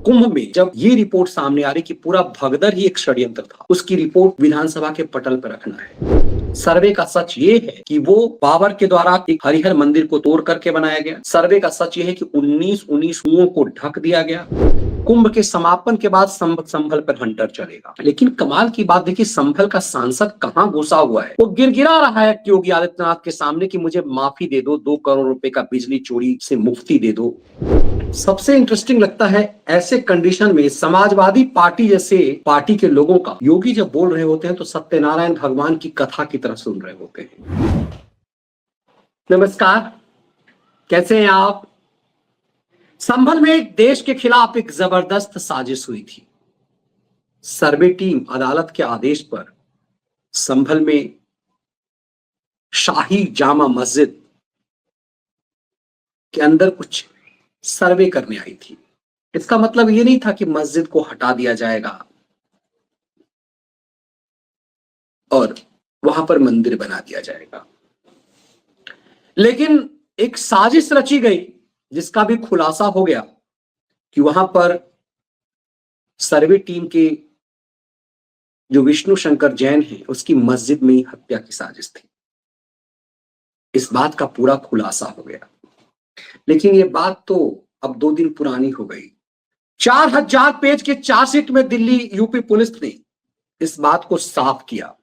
कुंभ में जब ये रिपोर्ट सामने आ रही कि पूरा भगदड़ ही एक षड्यंत्र था, उसकी रिपोर्ट विधानसभा के पटल पर रखना है। सर्वे का सच ये है कि वो बाबर के द्वारा एक हरिहर मंदिर को तोड़ करके बनाया गया। सर्वे का सच ये है कि 19 कुओं को ढक दिया गया। कुंभ के समापन के बाद संभल पर हंटर चलेगा। लेकिन कमाल की बात देखिए, संभल का सांसद कहां घुसा हुआ है, वो गिड़गिड़ा रहा है योगी आदित्यनाथ के सामने कि मुझे माफी दे दो, 2 करोड़ रुपए का बिजली चोरी से मुक्ति दे दो। सबसे इंटरेस्टिंग लगता है ऐसे कंडीशन में समाजवादी पार्टी जैसे पार्टी के लोगों का योगी जब बोल रहे होते हैं तो सत्यनारायण भगवान की कथा की तरह सुन रहे होते हैं। नमस्कार, कैसे हैं आप? संभल में एक देश के खिलाफ एक जबरदस्त साजिश हुई थी। सर्वे टीम अदालत के आदेश पर संभल में शाही जामा मस्जिद के अंदर कुछ सर्वे करने आई थी। इसका मतलब यह नहीं था कि मस्जिद को हटा दिया जाएगा और वहां पर मंदिर बना दिया जाएगा, लेकिन एक साजिश रची गई जिसका भी खुलासा हो गया कि वहां पर सर्वे टीम के जो विष्णु शंकर जैन है उसकी मस्जिद में ही हत्या की साजिश थी। इस बात का पूरा खुलासा हो गया, लेकिन ये बात तो अब 2 दिन पुरानी हो गई। 4000 पेज के चार्जशीट में दिल्ली यूपी पुलिस ने इस बात को साफ किया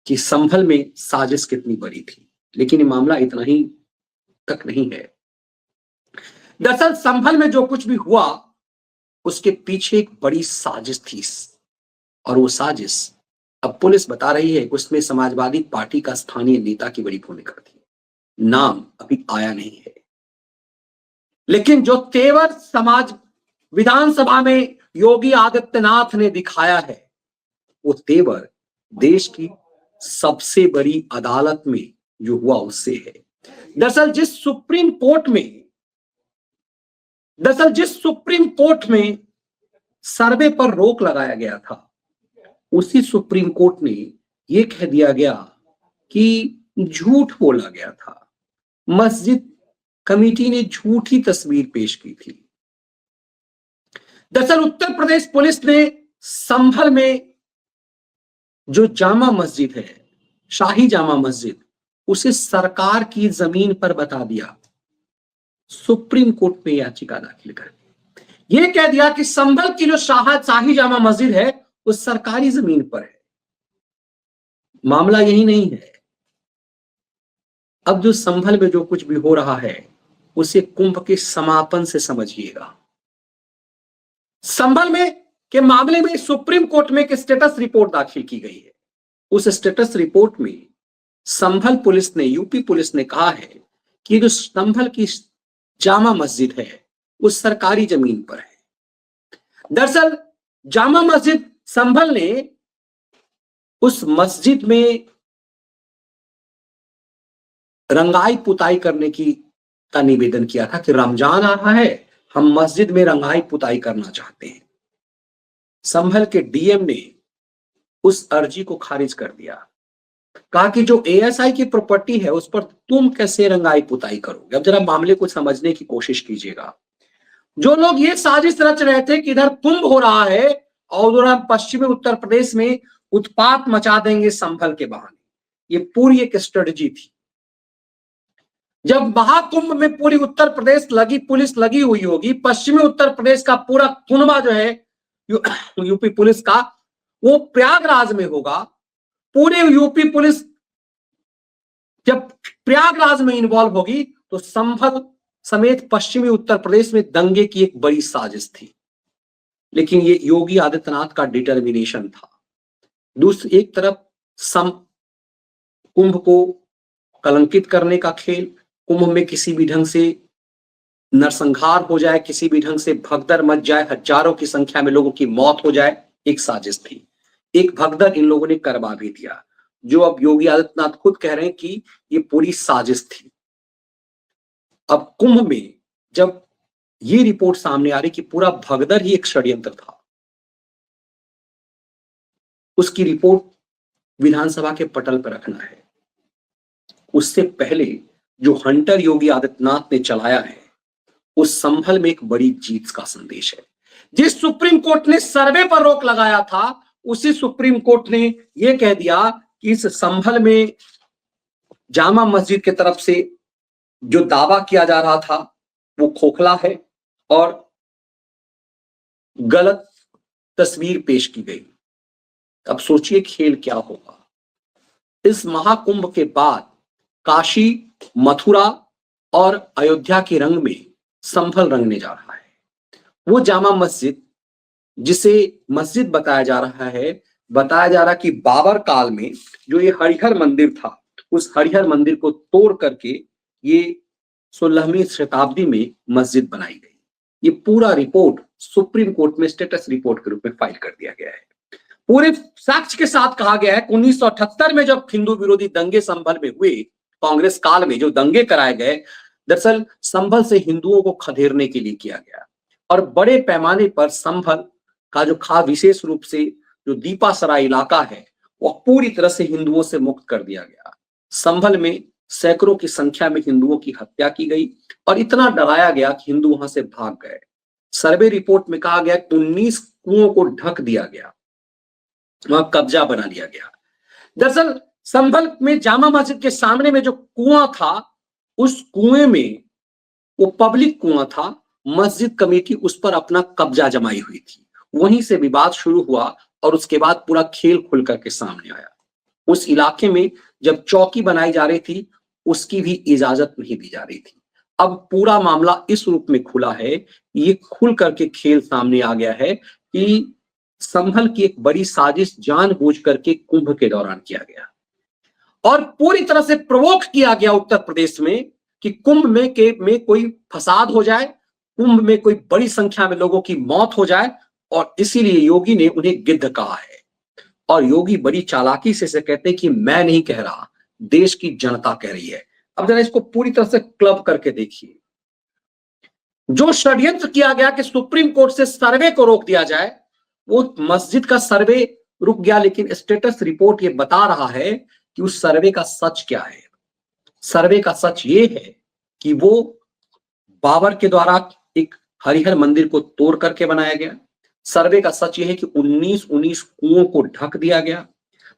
कि संभल में साजिश कितनी बड़ी थी, लेकिन ये मामला इतना ही तक नहीं है। दरअसल संभल में जो कुछ भी हुआ उसके पीछे एक बड़ी साजिश थी, और वो साजिश अब पुलिस बता रही है कि उसमें समाजवादी पार्टी का स्थानीय नेता की बड़ी भूमिका थी। नाम अभी आया नहीं है, लेकिन जो तेवर समाज विधानसभा में योगी आदित्यनाथ ने दिखाया है वो तेवर देश की सबसे बड़ी अदालत में जो हुआ उससे है। दरअसल जिस सुप्रीम कोर्ट में सर्वे पर रोक लगाया गया था, उसी सुप्रीम कोर्ट ने यह कह दिया गया कि झूठ बोला गया था, मस्जिद कमेटी ने झूठी तस्वीर पेश की थी। दरअसल उत्तर प्रदेश पुलिस ने संभल में जो जामा मस्जिद है, शाही जामा मस्जिद, उसे सरकार की जमीन पर बता दिया। सुप्रीम कोर्ट में याचिका दाखिल करके यह कह दिया कि संभल की जो शाही जामा मस्जिद है वो सरकारी जमीन पर है। मामला यही नहीं है, अब जो संभल में जो कुछ भी हो रहा है उसे कुंभ के समापन से समझिएगा। संभल में के मामले में सुप्रीम कोर्ट में एक स्टेटस रिपोर्ट दाखिल की गई है। उस स्टेटस रिपोर्ट में संभल पुलिस ने, यूपी पुलिस ने कहा है कि जो संभल की जामा मस्जिद है वो सरकारी जमीन पर है। दरअसल जामा मस्जिद संभल ने उस मस्जिद में रंगाई पुताई करने का निवेदन किया था कि रमजान आ रहा है, हम मस्जिद में रंगाई पुताई करना चाहते हैं। संभल के डीएम ने उस अर्जी को खारिज कर दिया, कहा कि जो एएसआई की प्रॉपर्टी है उस पर तुम कैसे रंगाई पुताई करोगे। अब जरा मामले को समझने की कोशिश कीजिएगा। जो लोग ये साजिश रच रहे थे कि इधर कुंभ हो रहा है और उधर हम पश्चिमी उत्तर प्रदेश में उत्पात मचा देंगे संभल के बहाने, ये पूरी एक स्ट्रेटजी थी। जब महाकुंभ में पूरी उत्तर प्रदेश पुलिस लगी हुई होगी, पश्चिमी उत्तर प्रदेश का पूरा कुनबा जो है यूपी पुलिस का वो प्रयागराज में होगा। पूरे यूपी पुलिस जब प्रयागराज में इन्वॉल्व होगी तो संभल समेत पश्चिमी उत्तर प्रदेश में दंगे की एक बड़ी साजिश थी। लेकिन ये योगी आदित्यनाथ का डिटर्मिनेशन था। दूसरी एक तरफ कुंभ को कलंकित करने का खेल, कुंभ में किसी भी ढंग से नरसंहार हो जाए, किसी भी ढंग से भगदड़ मच जाए, हजारों की संख्या में लोगों की मौत हो जाए, एक साजिश थी। एक भगदड़ इन लोगों ने करवा भी दिया, जो अब योगी आदित्यनाथ खुद कह रहे हैं कि ये पूरी साजिश थी। अब कुंभ में जब ये रिपोर्ट सामने आ रही कि पूरा भगदड़ ही एक षड्यंत्र था, उसकी रिपोर्ट विधानसभा के पटल पर रखना है। उससे पहले जो हंटर योगी आदित्यनाथ ने चलाया है उस संभल में एक बड़ी जीत का संदेश है। जिस सुप्रीम कोर्ट ने सर्वे पर रोक लगाया था, उसी सुप्रीम कोर्ट ने यह कह दिया कि इस संभल में जामा मस्जिद की तरफ से जो दावा किया जा रहा था वो खोखला है और गलत तस्वीर पेश की गई। अब सोचिए खेल क्या होगा। इस महाकुंभ के बाद काशी, मथुरा और अयोध्या के रंग में संभल रंगने जा रहा है। वो जामा मस्जिद जिसे मस्जिद बताया जा रहा है, बताया जा रहा कि बाबर काल में जो ये हरिहर मंदिर था, उस हरिहर मंदिर को तोड़ करके ये 16वीं शताब्दी में मस्जिद बनाई गई। ये पूरा रिपोर्ट सुप्रीम कोर्ट में स्टेटस रिपोर्ट के रूप में फाइल कर दिया गया है। पूरे साक्ष्य के साथ कहा गया है 1978 में जब हिंदू विरोधी दंगे संभल में हुए, कांग्रेस काल में जो दंगे कराए गए, दरअसल संभल से हिंदुओं को खदेड़ने के लिए किया गया और बड़े पैमाने पर संभल का जो विशेष रूप से जो दीपासराय इलाका है वह पूरी तरह से हिंदुओं से मुक्त कर दिया गया। संभल में सैकड़ों की संख्या में हिंदुओं की हत्या की गई और इतना डराया गया कि हिंदू वहां से भाग गए। सर्वे रिपोर्ट में कहा गया 19 कुओं को ढक दिया गया, वहां कब्जा बना लिया गया। दरअसल संभल में जामा मस्जिद के सामने में जो कुआं था, उस कुएं में वो पब्लिक कुआं था, मस्जिद कमेटी उस पर अपना कब्जा जमाई हुई थी। वहीं से विवाद शुरू हुआ और उसके बाद पूरा खेल खुल करके सामने आया। उस इलाके में जब चौकी बनाई जा रही थी, उसकी भी इजाजत नहीं दी जा रही थी। अब पूरा मामला इस रूप में खुला है, ये खुल करके खेल सामने आ गया है कि संभल की एक बड़ी साजिश जानबूझ करके कुंभ के दौरान किया गया और पूरी तरह से प्रवोक किया गया उत्तर प्रदेश में कि कुंभ में कोई फसाद हो जाए, कुंभ में कोई बड़ी संख्या में लोगों की मौत हो जाए, और इसीलिए योगी ने उन्हें गिद्ध कहा है। और योगी बड़ी चालाकी से कहते हैं कि मैं नहीं कह रहा, देश की जनता कह रही है। अब जरा इसको पूरी तरह से क्लब करके देखिए। जो षड्यंत्र किया गया कि सुप्रीम कोर्ट से सर्वे को रोक दिया जाए, वो मस्जिद का सर्वे रुक गया, लेकिन स्टेटस रिपोर्ट ये बता रहा है कि उस सर्वे का सच क्या है। सर्वे का सच ये है कि वो बाबर के द्वारा एक हरिहर मंदिर को तोड़ करके बनाया गया। सर्वे का सच ये है कि 19 कुओं को ढक दिया गया।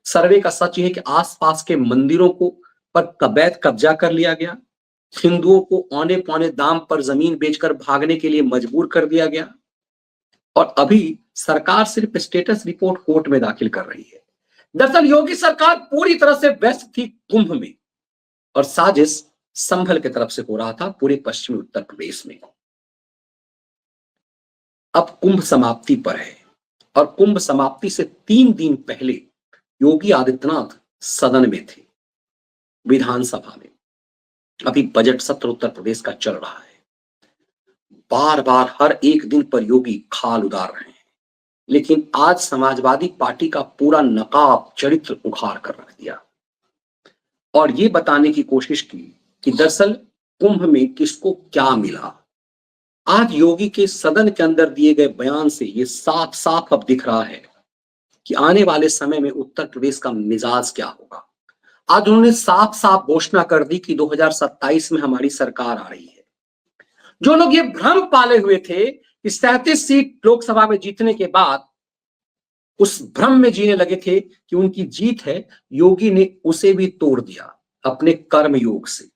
सर्वे का सच ये है कि आसपास के मंदिरों को पर अवैध कब्जा कर लिया गया। हिंदुओं को औने पौने दाम पर जमीन बेचकर भागने के लिए मजबूर कर दिया गया। और अभी सरकार सिर्फ स्टेटस रिपोर्ट कोर्ट में दाखिल कर रही है। दरअसल योगी सरकार पूरी तरह से व्यस्त थी कुंभ में और साजिश संभल की तरफ से हो रहा था पूरे पश्चिमी उत्तर प्रदेश में। अब कुंभ समाप्ति पर है और कुंभ समाप्ति से 3 दिन पहले योगी आदित्यनाथ सदन में थे, विधानसभा में। अभी बजट सत्र उत्तर प्रदेश का चल रहा है। बार बार हर एक दिन पर योगी खाल उतार रहे हैं, लेकिन आज समाजवादी पार्टी का पूरा नकाब चरित्र उखाड़ कर रख दिया और ये बताने की कोशिश की कि दरअसल कुंभ में किसको क्या मिला। आज योगी के सदन के अंदर दिए गए बयान से ये साफ साफ अब दिख रहा है कि आने वाले समय में उत्तर प्रदेश का मिजाज क्या होगा। आज उन्होंने साफ साफ घोषणा कर दी कि 2027 में हमारी सरकार आ रही है। जो लोग ये भ्रम पाले हुए थे कि 37 सीट लोकसभा में जीतने के बाद उस भ्रम में जीने लगे थे कि उनकी जीत है, योगी ने उसे भी तोड़ दिया अपने कर्म योग से।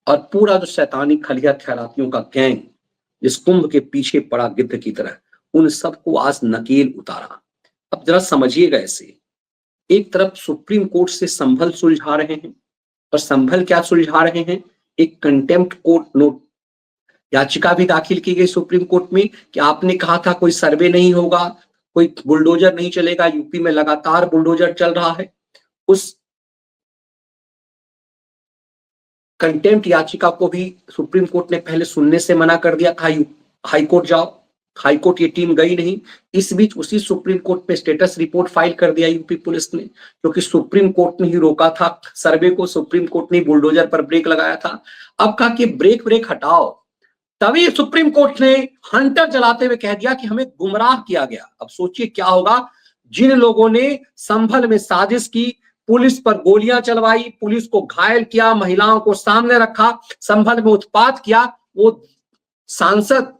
और पूरा जो शैतानी खलिया खैरातियों का गैंग जिस कुंभ के पीछे पड़ा गिद्ध की तरह, उन सबको आज नकेल उतारा। अब जरा समझिएगा ऐसे, एक तरफ सुप्रीम कोर्ट से संभल सुलझा रहे हैं और संभल क्या सुलझा रहे हैं, एक कंटेम्प्ट कोर्ट नोट याचिका भी दाखिल की गई सुप्रीम कोर्ट में कि आपने कहा था कोई सर्वे नहीं होगा, कोई बुलडोजर नहीं चलेगा। यूपी में लगातार बुलडोजर चल रहा है। उस कंटेम्प्ट याचिका को भी सुप्रीम कोर्ट ने पहले सुनने से मना कर दिया, हाई कोर्ट जाओ। हाई कोर्ट ये टीम गई नहीं। इस बीच उसी सुप्रीम कोर्ट पे स्टेटस रिपोर्ट फाइल कर दिया यूपी पुलिस ने, क्योंकि सुप्रीम कोर्ट ने ही रोका था सर्वे को, सुप्रीम कोर्ट ने बुलडोजर पर ब्रेक लगाया था। अब कहा कि ब्रेक हटाओ, तभी सुप्रीम कोर्ट ने हंटर चलाते हुए कह दिया कि हमें गुमराह किया गया। अब सोचिए क्या होगा, जिन लोगों ने संभल में साजिश की, पुलिस पर गोलियां चलवाई, पुलिस को घायल किया, महिलाओं को सामने रखा, संभल में उत्पात किया, वो सांसद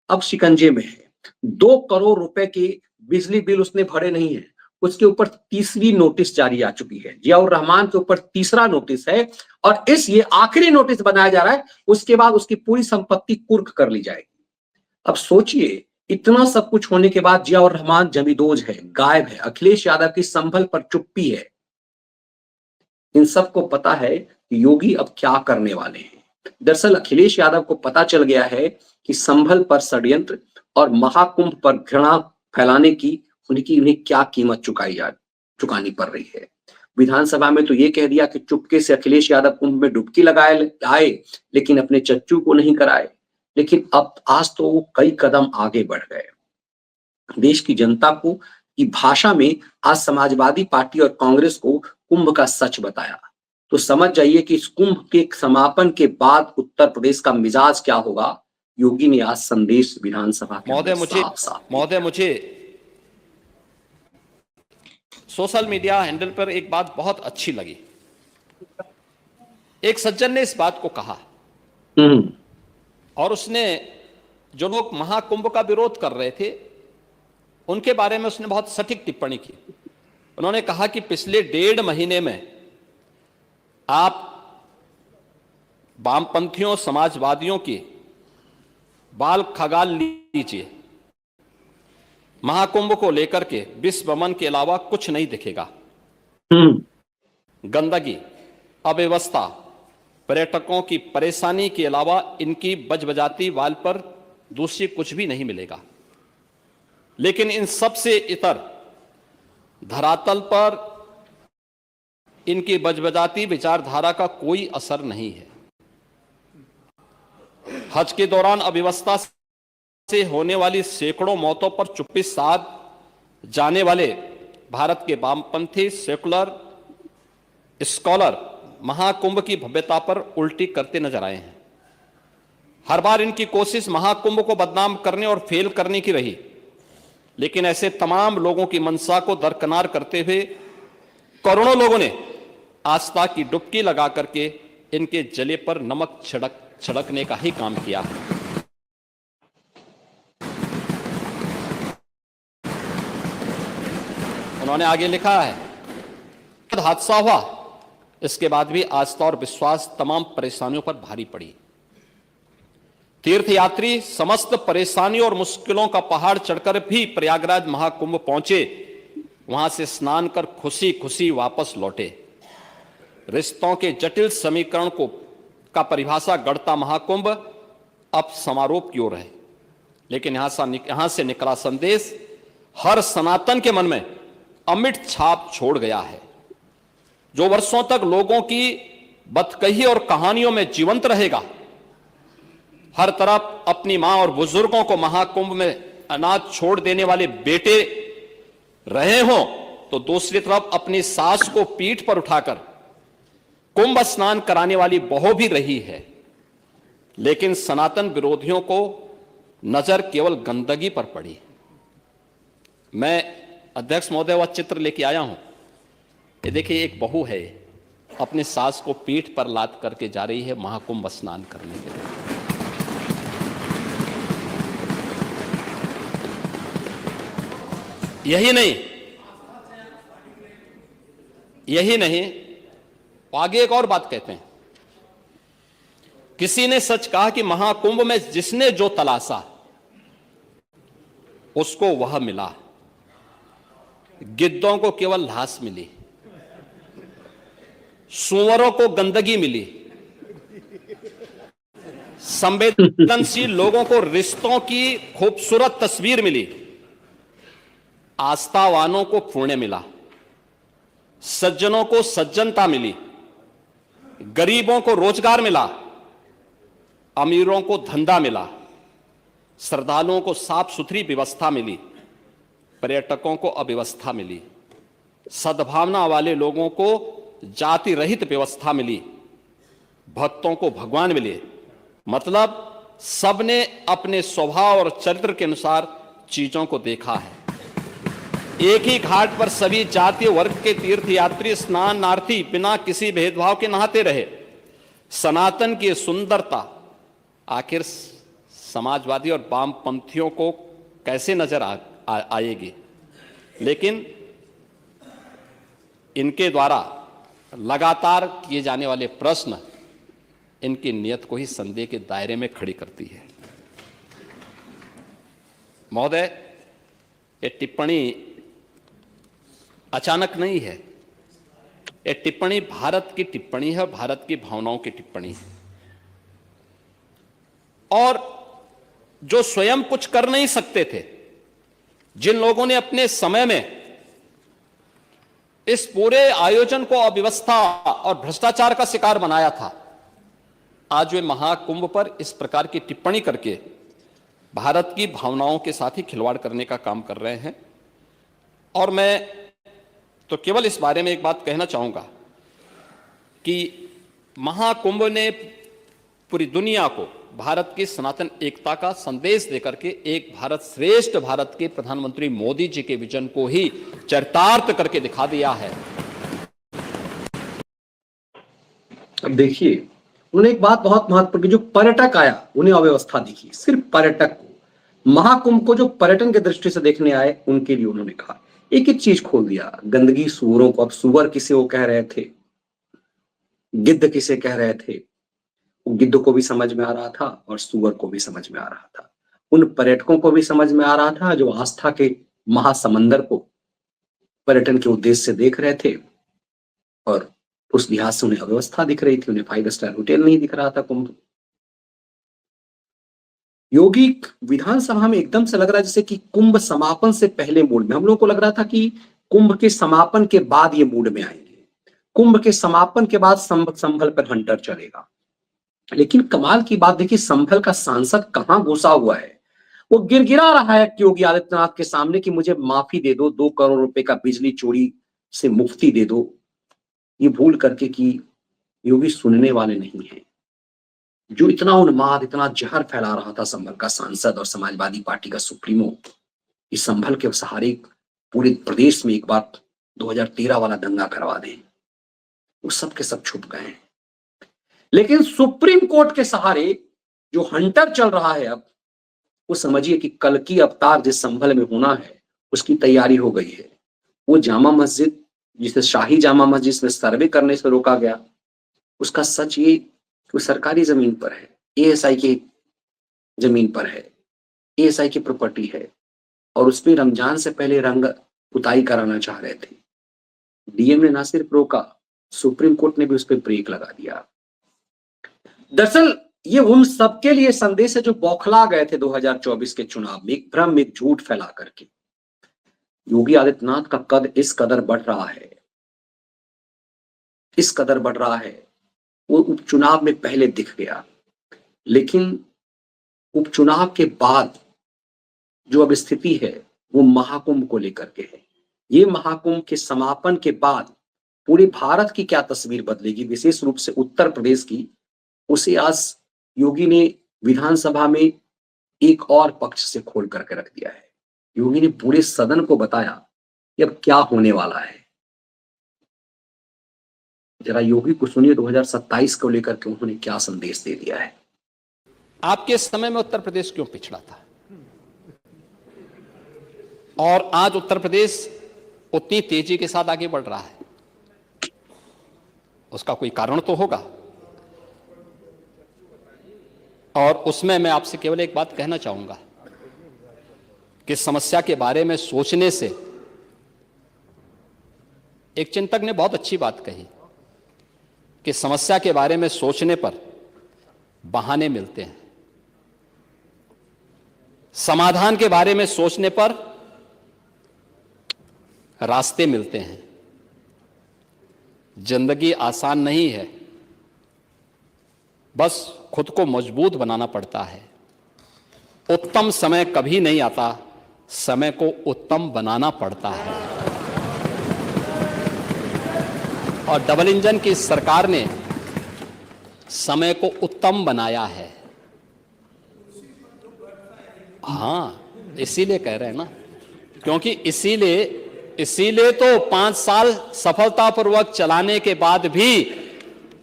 अब शिकंजे में है। 2 करोड़ रुपए के बिजली बिल उसने भरे नहीं है, उसके ऊपर तीसरी नोटिस जारी आ चुकी है। जियाउर रहमान के ऊपर तीसरा नोटिस है और ये आखिरी नोटिस बनाया जा रहा है, उसके बाद उसकी पूरी संपत्ति कुर्क कर ली जाएगी। अब सोचिए, इतना सब कुछ होने के बाद जियाउर रहमान जमींदोज है, गायब है। अखिलेश यादव की संभल पर चुप्पी है। इन सबको पता है कि योगी अब क्या करने वाले हैं। दरअसल अखिलेश यादव को पता चल गया है कि संभल पर षड्यंत्र और महाकुंभ पर घृणा फैलाने की उन्हें क्या कीमत चुकानी पड़ रही है। विधानसभा में तो ये कह दिया कि चुपके से अखिलेश यादव कुंभ में डुबकी लगाए आए, लेकिन अपने चच्चू को नहीं कराए। लेकिन अब आज तो वो कई कदम आगे बढ़ गए। देश की जनता को की भाषा में आज समाजवादी पार्टी और कांग्रेस को कुंभ का सच बताया। तो समझ जाइए कि इस कुंभ के समापन के बाद उत्तर प्रदेश का मिजाज क्या होगा। योगी ने आज संदेश विधानसभा के अंदर साफ साफ महोदय, मुझे सोशल मीडिया हैंडल पर एक बात बहुत अच्छी लगी। एक सज्जन ने इस बात को कहा और उसने, जो लोग महाकुंभ का विरोध कर रहे थे उनके बारे में उसने बहुत सटीक टिप्पणी की। उन्होंने कहा कि पिछले 1.5 महीने में आप वामपंथियों, समाजवादियों की बाल खगाल लीजिए, महाकुंभ को लेकर के विश्व भ्रमण के अलावा कुछ नहीं दिखेगा। गंदगी, अव्यवस्था, पर्यटकों की परेशानी के अलावा इनकी बजबजाती वाल पर दूसरी कुछ भी नहीं मिलेगा। लेकिन इन सब से इतर धरातल पर इनकी बजबजाती विचारधारा का कोई असर नहीं है। हज के दौरान अव्यवस्था से होने वाली सैकड़ों मौतों पर चुप्पी साध जाने वाले भारत के वामपंथी सेकुलर स्कॉलर महाकुंभ की भव्यता पर उल्टी करते नजर आए हैं। हर बार इनकी कोशिश महाकुंभ को बदनाम करने और फेल करने की रही, लेकिन ऐसे तमाम लोगों की मंशा को दरकिनार करते हुए करोड़ों लोगों ने आस्था की डुबकी लगा करके इनके जले पर नमक छिड़कने का ही काम किया। उन्होंने आगे लिखा है, हादसा हुआ, इसके बाद भी आस्था और विश्वास तमाम परेशानियों पर भारी पड़ी। तीर्थयात्री समस्त परेशानियों और मुश्किलों का पहाड़ चढ़कर भी प्रयागराज महाकुंभ पहुंचे, वहां से स्नान कर खुशी खुशी वापस लौटे। रिश्तों के जटिल समीकरण का परिभाषा गढ़ता महाकुंभ अब समारोह की ओर है। लेकिन यहां से निकला संदेश हर सनातन के मन में अमिट छाप छोड़ गया है, जो वर्षों तक लोगों की बदकही और कहानियों में जीवंत रहेगा। हर तरफ अपनी मां और बुजुर्गों को महाकुंभ में अनाथ छोड़ देने वाले बेटे रहे हों, तो दूसरी तरफ अपनी सास को पीठ पर उठाकर कुंभ स्नान कराने वाली बहू भी रही है। लेकिन सनातन विरोधियों को नजर केवल गंदगी पर पड़ी। मैं अध्यक्ष महोदय वह चित्र लेके आया हूं। ये देखिए, एक बहू है, अपने सास को पीठ पर लाद करके जा रही है महाकुंभ स्नान करने के लिए। यही नहीं, आगे एक और बात कहते हैं। किसी ने सच कहा कि महाकुंभ में जिसने जो तलाशा उसको वह मिला। गिद्धों को केवल लाश मिली, सुअरों को गंदगी मिली, संवेदनशील लोगों को रिश्तों की खूबसूरत तस्वीर मिली, आस्थावानों को पुण्य मिला, सज्जनों को सज्जनता मिली, गरीबों को रोजगार मिला, अमीरों को धंधा मिला, श्रद्धालुओं को साफ सुथरी व्यवस्था मिली, पर्यटकों को अव्यवस्था मिली, सद्भावना वाले लोगों को जाति रहित व्यवस्था मिली, भक्तों को भगवान मिले। मतलब सबने अपने स्वभाव और चरित्र के अनुसार चीजों को देखा है। एक ही घाट पर सभी जातीय वर्ग के तीर्थयात्री स्नानार्थी बिना किसी भेदभाव के नहाते रहे। सनातन की सुंदरता आखिर समाजवादी और वामपंथियों को कैसे नजर आएगी, लेकिन इनके द्वारा लगातार किए जाने वाले प्रश्न इनकी नियत को ही संदेह के दायरे में खड़ी करती है। महोदय, ये टिप्पणी अचानक नहीं है। ये टिप्पणी भारत की टिप्पणी है, भारत की भावनाओं की टिप्पणी है। और जो स्वयं कुछ कर नहीं सकते थे, जिन लोगों ने अपने समय में इस पूरे आयोजन को अव्यवस्था और भ्रष्टाचार का शिकार बनाया था, आज वे महाकुंभ पर इस प्रकार की टिप्पणी करके भारत की भावनाओं के साथ ही खिलवाड़ करने का काम कर रहे हैं। और मैं तो केवल इस बारे में एक बात कहना चाहूंगा कि महाकुंभ ने पूरी दुनिया को भारत की सनातन एकता का संदेश देकर के एक भारत श्रेष्ठ भारत के प्रधानमंत्री मोदी जी के विजन को ही चरितार्थ करके दिखा दिया है। अब देखिए, उन्होंने एक बात बहुत महत्वपूर्ण की, जो पर्यटक आया उन्हें अव्यवस्था दिखी। सिर्फ पर्यटक को, महाकुंभ को जो पर्यटन की दृष्टि से देखने आए उनके लिए उन्होंने कहा, एक एक चीज खोल दिया। गंदगी, सूअरों को, अब सूअर किसे वो कह रहे थे, गिद्ध किसे कह रहे थे, गिद्ध को भी समझ में आ रहा था और सूअर को भी समझ में आ रहा था। उन पर्यटकों को भी समझ में आ रहा था जो आस्था के महासमंदर को पर्यटन के उद्देश्य से देख रहे थे, और उस लिहाज से उन्हें अव्यवस्था दिख रही थी। उन्हें 5 स्टार होटल नहीं दिख रहा था कुंभ। योगी विधानसभा में एकदम से लग रहा है जैसे कि कुंभ समापन से पहले मूड में। हम लोगों को लग रहा था कि कुंभ के समापन के बाद ये मूड में आएंगे, कुंभ के समापन के बाद संभल पर हंटर चलेगा। लेकिन कमाल की बात देखिए, संभल का सांसद कहां घुसा हुआ है, वो गिड़गिड़ा रहा है योगी आदित्यनाथ के सामने कि मुझे माफी दे दो, 2 करोड़ रुपए का बिजली चोरी से मुक्ति दे दो। ये भूल करके कि योगी सुनने वाले नहीं है। जो इतना उन्माद, इतना जहर फैला रहा था संभल का सांसद और समाजवादी पार्टी का सुप्रीमो, इस संभल के सहारे पूरे प्रदेश में एक बार 2013 वाला दंगा करवा दें, वो सब के सब छुप गए हैं। लेकिन सुप्रीम कोर्ट के सहारे जो हंटर चल रहा है, अब वो समझिए कि कल की अवतार जिस संभल में होना है उसकी तैयारी हो गई है। वो जामा मस्जिद, जिसे शाही जामा मस्जिद में सर्वे करने से रोका गया, उसका सच ये कि वो सरकारी जमीन पर है, एएसआई की जमीन पर है, एएसआई की प्रॉपर्टी है, और उसमें रमजान से पहले रंग पुताई कराना चाह रहे थे। डीएम ने ना सिर्फ रोका, सुप्रीम कोर्ट ने भी उस पर ब्रेक लगा दिया। दरअसल ये उन सबके लिए संदेश है जो बौखला गए थे 2024 के चुनाव में, एक भ्रम, एक झूठ फैला करके। योगी आदित्यनाथ का कद इस कदर बढ़ रहा है, इस कदर बढ़ रहा है, वो उपचुनाव में पहले दिख गया, लेकिन उपचुनाव के बाद जो अब स्थिति है वो महाकुंभ को लेकर के है। ये महाकुंभ के समापन के बाद पूरे भारत की क्या तस्वीर बदलेगी, विशेष रूप से उत्तर प्रदेश की, उसे आज योगी ने विधानसभा में एक और पक्ष से खोल करके रख दिया है। योगी ने पूरे सदन को बताया कि अब क्या होने वाला है। जरा योगी को सुनिए 2027 को लेकर के उन्होंने क्या संदेश दे दिया है। आपके समय में उत्तर प्रदेश क्यों पिछड़ा था, और आज उत्तर प्रदेश उतनी तेजी के साथ आगे बढ़ रहा है? उसका कोई कारण तो होगा, और उसमें मैं आपसे केवल एक बात कहना चाहूंगा कि समस्या के बारे में सोचने से, एक चिंतक ने बहुत अच्छी बात कही कि समस्या के बारे में सोचने पर बहाने मिलते हैं, समाधान के बारे में सोचने पर रास्ते मिलते हैं। जिंदगी आसान नहीं है, बस खुद को मजबूत बनाना पड़ता है। उत्तम समय कभी नहीं आता, समय को उत्तम बनाना पड़ता है। और डबल इंजन की सरकार ने समय को उत्तम बनाया है। हाँ, इसीलिए कह रहे हैं ना, क्योंकि इसीलिए तो 5 साल सफलतापूर्वक चलाने के बाद भी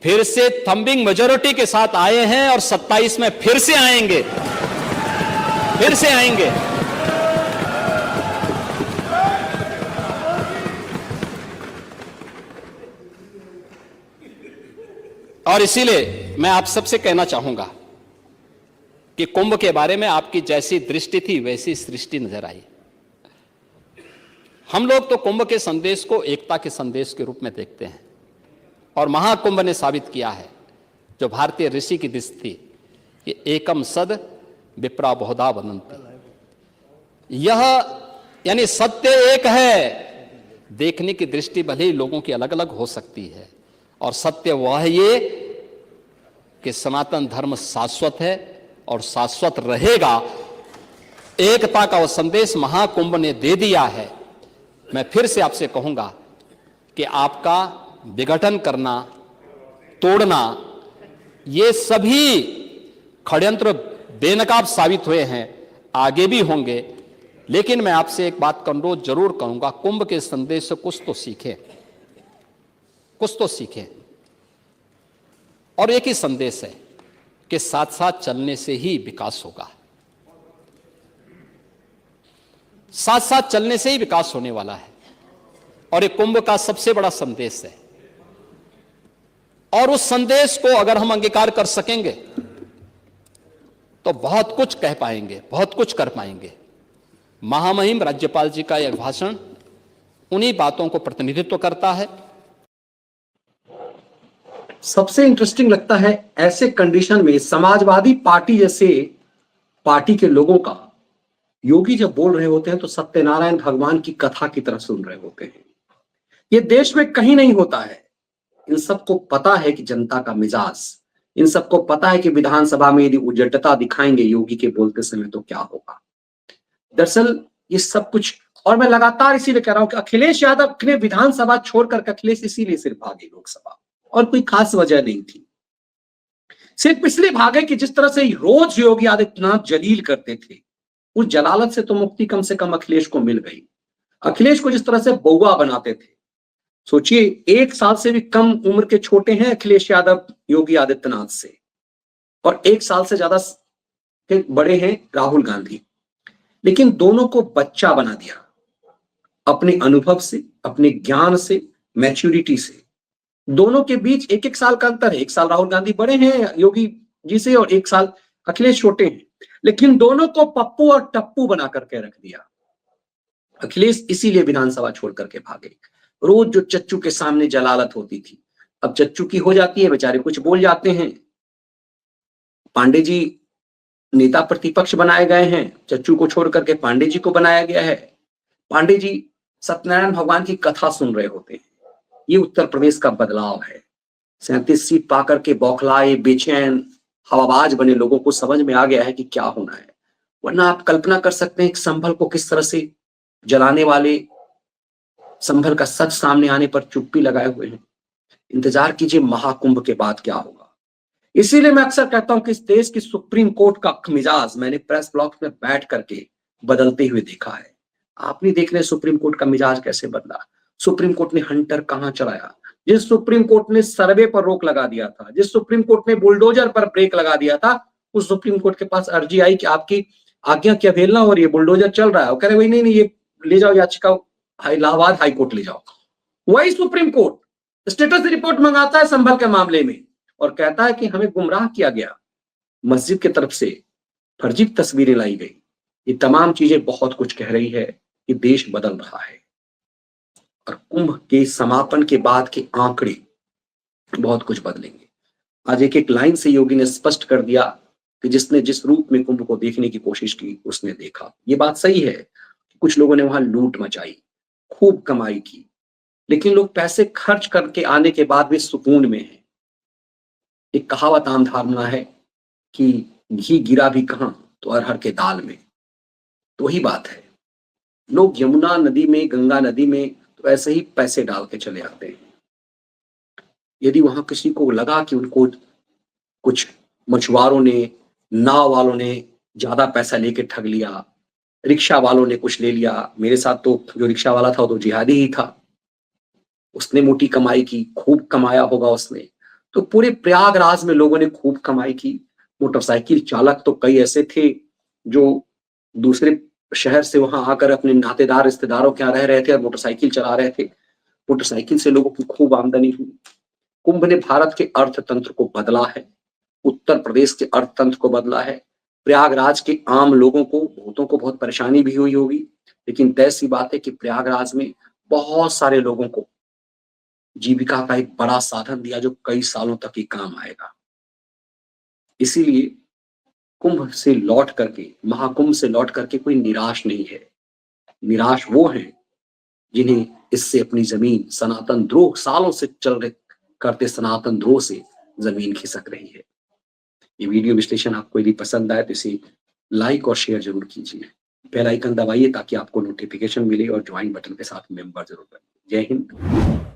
फिर से थंबिंग मेजॉरिटी के साथ आए हैं, और 27 में फिर से आएंगे, फिर से आएंगे। और इसीलिए मैं आप सबसे कहना चाहूंगा कि कुंभ के बारे में आपकी जैसी दृष्टि थी वैसी सृष्टि नजर आई। हम लोग तो कुंभ के संदेश को एकता के संदेश के रूप में देखते हैं, और महाकुंभ ने साबित किया है जो भारतीय ऋषि की दृष्टि थी कि एकम सद विप्रा बहुधा वदन्ति। यह यानी सत्य एक है, देखने की दृष्टि भले ही लोगों की अलग अलग हो सकती है, और सत्य वह है ये कि सनातन धर्म शाश्वत है और शाश्वत रहेगा। एकता का वह संदेश महाकुंभ ने दे दिया है। मैं फिर से आपसे कहूंगा कि आपका विघटन करना, तोड़ना, ये सभी षड्यंत्र बेनकाब साबित हुए हैं, आगे भी होंगे। लेकिन मैं आपसे एक बात का अनुरोध जरूर करूंगा, कुंभ के संदेश से कुछ तो सीखें, कुछ तो सीखें। और एक ही संदेश है कि साथ साथ चलने से ही विकास होगा, साथ साथ चलने से ही विकास होने वाला है। और ये कुंभ का सबसे बड़ा संदेश है, और उस संदेश को अगर हम अंगीकार कर सकेंगे तो बहुत कुछ कह पाएंगे, बहुत कुछ कर पाएंगे। महामहिम राज्यपाल जी का यह भाषण उन्हीं बातों को प्रतिनिधित्व करता है। सबसे इंटरेस्टिंग लगता है ऐसे कंडीशन में समाजवादी पार्टी जैसे पार्टी के लोगों का योगी जब बोल रहे होते हैं तो सत्यनारायण भगवान की कथा की तरह सुन रहे होते हैं। ये देश में कहीं नहीं होता है। इन सबको पता है कि जनता का मिजाज, इन सबको पता है कि विधानसभा में यदि उजटता दिखाएंगे योगी के बोलते समय तो क्या होगा। दरअसल ये सब कुछ, और मैं लगातार इसीलिए कह रहा हूं कि अखिलेश यादव ने विधानसभा छोड़कर अखिलेश इसीलिए सिर्फ भागे लोकसभा, और कोई खास वजह नहीं थी। सिर्फ इसलिए भागे कि जिस तरह से रोज योगी आदित्यनाथ जलील करते थे, उस जलालत से तो मुक्ति कम से कम अखिलेश को मिल गई। अखिलेश को जिस तरह से बउआ बनाते थे, सोचिए 1 साल से भी कम उम्र के छोटे हैं अखिलेश यादव योगी आदित्यनाथ से, और 1 साल से ज्यादा बड़े हैं राहुल गांधी, लेकिन दोनों को बच्चा बना दिया अपने अनुभव से, अपने ज्ञान से, मैच्योरिटी से। दोनों के बीच 1-1 साल का अंतर है। 1 साल राहुल गांधी बड़े हैं योगी जी से और 1 साल अखिलेश छोटे हैं, लेकिन दोनों को पप्पू और टप्पू बना करके रख दिया। अखिलेश इसीलिए विधानसभा छोड़ करके भागे। रोज जो चच्चू के सामने जलालत होती थी, अब चच्चू की हो जाती है, बेचारे कुछ बोल जाते हैं। पांडे जी नेता प्रतिपक्ष बनाए गए हैं, चच्चू को छोड़ करके पांडे जी को बनाया गया है। पांडे जी सत्यनारायण भगवान की कथा सुन रहे होते हैं। ये उत्तर प्रदेश का बदलाव है। 37 सीट पाकर के बौखलाए, बेचैन, हवाबाज बने लोगों को समझ में आ गया है कि क्या होना है। वरना आप कल्पना कर सकते हैं कि संभल को किस तरह से जलाने वाले संभल का सच सामने आने पर चुप्पी लगाए हुए हैं। इंतजार कीजिए महाकुंभ के बाद क्या होगा। इसीलिए मैं अक्सर कहता हूं कि इस देश की सुप्रीम कोर्ट का मिजाज मैंने प्रेस ब्लॉक में बैठ करके बदलते हुए देखा है। आप नहीं देख रहे सुप्रीम कोर्ट का मिजाज कैसे बदला। सुप्रीम कोर्ट ने हंटर कहां चलाया, जिस सुप्रीम कोर्ट ने सर्वे पर रोक लगा दिया था, जिस सुप्रीम कोर्ट ने बुलडोजर पर ब्रेक लगा दिया था, उस सुप्रीम कोर्ट के पास अर्जी आई कि आपकी आज्ञा की अवहेलना हो रही है, बुलडोजर चल रहा है। वो कह रहे नहीं, ये ले जाओ याचिका इलाहाबाद हाई कोर्ट ले जाओ। वही सुप्रीम कोर्ट स्टेटस रिपोर्ट मंगाता है संभल के मामले में और कहता है कि हमें गुमराह किया गया, मस्जिद की तरफ से फर्जी तस्वीरें लाई गई। ये तमाम चीजें बहुत कुछ कह रही है कि देश बदल रहा है, और कुंभ के समापन के बाद के आंकड़े बहुत कुछ बदलेंगे। आज एक एक लाइन से योगी ने स्पष्ट कर दिया कि जिसने जिस रूप में कुंभ को देखने की कोशिश की उसने देखा। ये बात सही है कि कुछ लोगों ने वहां लूट मचाई, खूब कमाई की, लेकिन लोग पैसे खर्च करके आने के बाद भी सुकून में हैं। एक कहावत आम धारणा है कि घी गिरा भी कहां तो अरहर के दाल में। तो वही बात है, लोग यमुना नदी में, गंगा नदी में तो ऐसे ही पैसे डाल के चले आते हैं। यदि वहां किसी को लगा कि उनको कुछ मछुआरों ने, नाव वालों ने ज्यादा पैसा लेके ठग लिया, रिक्शा वालों ने कुछ ले लिया, मेरे साथ तो जो रिक्शा वाला था वो तो जिहादी ही था, उसने मोटी कमाई की, खूब कमाया होगा उसने। तो पूरे प्रयागराज में लोगों ने खूब कमाई की। मोटरसाइकिल चालक तो कई ऐसे थे जो दूसरे शहर से वहां आकर अपने नातेदार रिश्तेदारों के यहाँ रह रहे थे और मोटरसाइकिल चला रहे थे। मोटरसाइकिल से लोगों की खूब आमदनी हुई। कुंभ ने भारत के अर्थतंत्र को बदला है, उत्तर प्रदेश के अर्थतंत्र को बदला है, प्रयागराज के आम लोगों को, बहुतों को बहुत परेशानी भी हुई होगी, लेकिन तय सी बात है कि प्रयागराज में बहुत सारे लोगों को जीविका का एक बड़ा साधन दिया जो कई सालों तक ही काम आएगा। इसीलिए कुंभ से लौट करके, महाकुंभ से लौट करके कोई निराश नहीं है। निराश वो हैं जिन्हें इससे अपनी जमीन, सनातन द्रोह, सालों से चल रहे करते सनातन द्रोह से जमीन खिसक रही है। ये वीडियो विश्लेषण आपको यदि पसंद आए तो इसे लाइक और शेयर जरूर कीजिए। बेल आइकन दबाइए ताकि आपको नोटिफिकेशन मिले और ज्वाइन बटन के साथ मेंबर जरूर बनिए। जय हिंद।